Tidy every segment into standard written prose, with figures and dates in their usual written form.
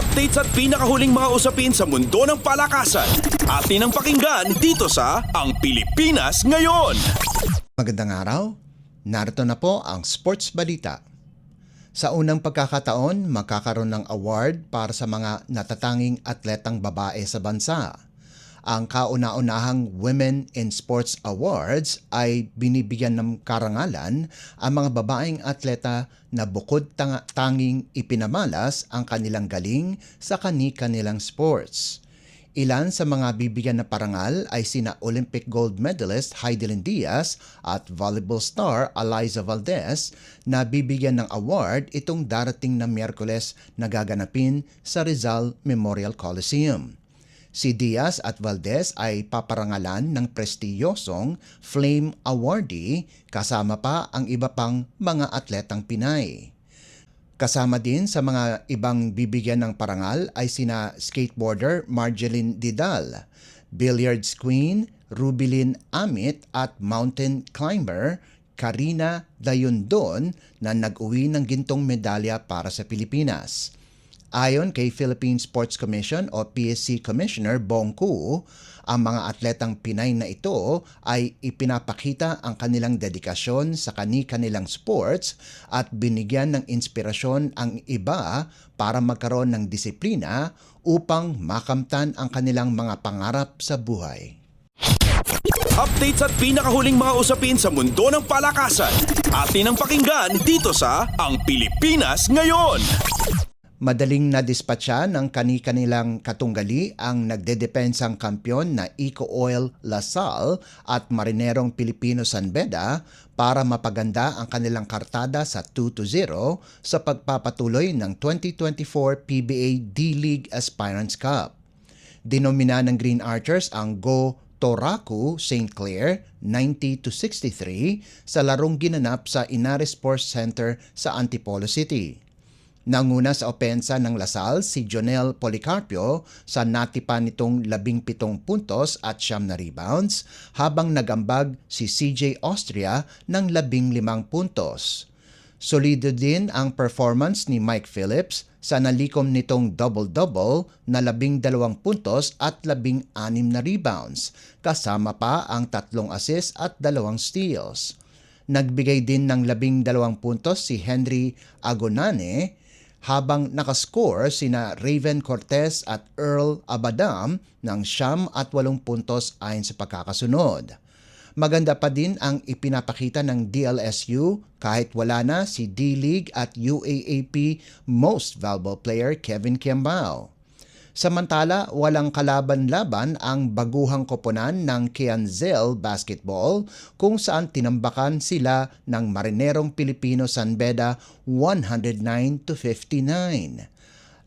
Updates at pinakahuling mga usapin sa mundo ng palakasan. Atin ang pakinggan dito sa Ang Pilipinas Ngayon. Magandang araw, narito na po ang Sports Balita. Sa unang pagkakataon, magkakaroon ng award para sa mga natatanging atletang babae sa bansa. Ang kauna-unahang Women in Sports Awards ay binibigyan ng karangalan ang mga babaeng atleta na bukod tanging ipinamalas ang kanilang galing sa kani-kanilang sports. Ilan sa mga bibigyan na parangal ay sina Olympic gold medalist Heidelin Diaz at volleyball star Aliza Valdez na bibigyan ng award itong darating na Miyerkules na gaganapin sa Rizal Memorial Coliseum. Si Diaz at Valdez ay paparangalan ng prestiyosong Flame Awardee kasama pa ang iba pang mga atletang Pinay. Kasama din sa mga ibang bibigyan ng parangal ay sina skateboarder Marjeline Didal, billiards queen Rubilin Amit at mountain climber Karina Dayundon na nag-uwi ng gintong medalya para sa Pilipinas. Ayon kay Philippine Sports Commission o PSC Commissioner Bong Ku, ang mga atletang Pinay na ito ay ipinapakita ang kanilang dedikasyon sa kani-kanilang sports at binigyan ng inspirasyon ang iba para magkaroon ng disiplina upang makamtan ang kanilang mga pangarap sa buhay. Updates at pinakahuling mga usapin sa mundo ng palakasan. Atin ang pakinggan dito sa Ang Pilipinas Ngayon. Madaling nadispatcha ng kani-kanilang katunggali ang nagdedepensang kampyon na Eco Oil LaSalle at Marinerong Pilipino San Beda para mapaganda ang kanilang kartada sa 2-0 sa pagpapatuloy ng 2024 PBA D-League Aspirants Cup. Dinomina ng Green Archers ang Go Toraku St. Clair 90-63 sa larong ginanap sa Inares Sports Center sa Antipolo City. Nanguna sa opensa ng LaSalle si Jonel Policarpio sa natipan nitong 17 puntos at 9 na rebounds habang nagambag si CJ Austria ng 15 puntos. Solido din ang performance ni Mike Phillips sa nalikom nitong double-double na 12 puntos at 16 na rebounds kasama pa ang 3 assists at 2 steals. Nagbigay din ng 12 puntos si Henry Agonane habang nakascore sina Raven Cortez at Earl Abadam ng 9 at 8 puntos ayon sa pagkakasunod. Maganda pa din ang ipinapakita ng DLSU kahit wala na si D-League at UAAP Most Valuable Player Kevin Kiambao. Samantala, walang kalaban-laban ang baguhang koponan ng Kianzel Basketball kung saan tinambakan sila ng Marinerong Pilipino San Beda 109-59.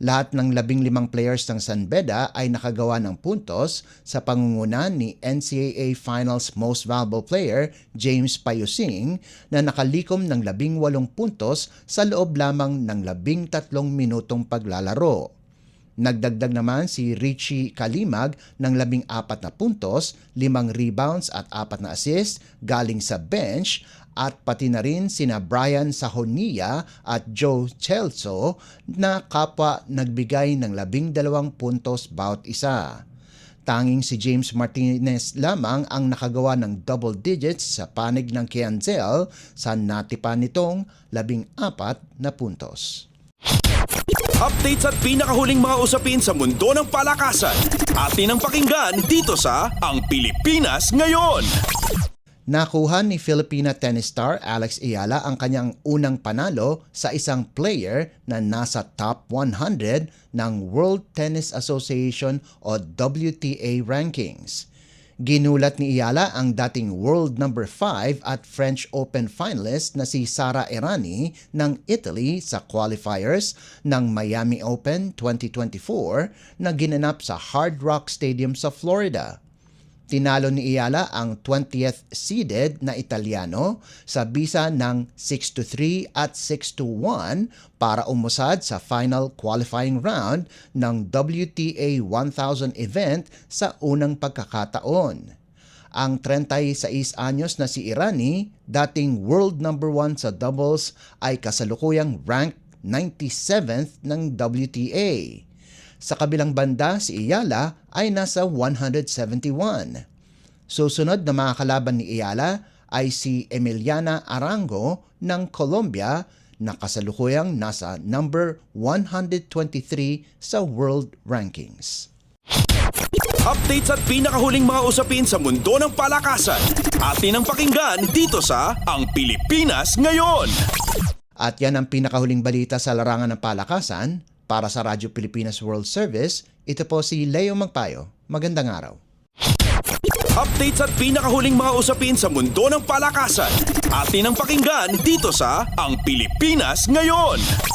Lahat ng 15 players ng San Beda ay nakagawa ng puntos sa pangunguna ni NCAA Finals Most Valuable Player James Payusing na nakalikom ng 18 puntos sa loob lamang ng 13 minutong paglalaro. Nagdagdag naman si Richie Kalimag ng 14 na puntos, 5 rebounds at 4 na assist galing sa bench at pati na rin sina Brian Sahonia at Joe Chelso na kapwa nagbigay ng 12 puntos bawat isa. Tanging si James Martinez lamang ang nakagawa ng double digits sa panig ng Kianzel sa natipan nitong 14 na puntos. Updates at pinakahuling mga usapin sa mundo ng palakasan. Atin ang pakinggan dito sa Ang Pilipinas Ngayon. Nakuha ni Filipina tennis star Alex Ayala ang kanyang unang panalo sa isang player na nasa top 100 ng World Tennis Association o WTA rankings. Ginulat ni Ayala ang dating world number 5 at French Open finalist na si Sara Errani ng Italy sa qualifiers ng Miami Open 2024 na ginanap sa Hard Rock Stadium sa Florida. Tinalo ni Ayala ang 20th seeded na Italiano sa bisa ng 6-3 at 6-1 para umusad sa final qualifying round ng WTA 1000 event sa unang pagkakataon. Ang 36 anyos na si Errani, dating world number 1 sa doubles, ay kasalukuyang ranked 97th ng WTA. Sa kabilang banda, si Ayala ay nasa 171. Susunod na mga kalaban ni Ayala ay si Emiliana Arango ng Colombia na kasalukuyang nasa number 123 sa world rankings. Updates at pinakahuling mga usapin sa mundo ng palakasan. Atin ang pakinggan dito sa Ang Pilipinas Ngayon. At yan ang pinakahuling balita sa larangan ng palakasan. Para sa Radyo Pilipinas World Service, ito po si Leo Magpayo. Magandang araw. Updates at pinakahuling mga usapin sa mundo ng palakasan. Atin ang pakinggan dito sa Ang Pilipinas Ngayon.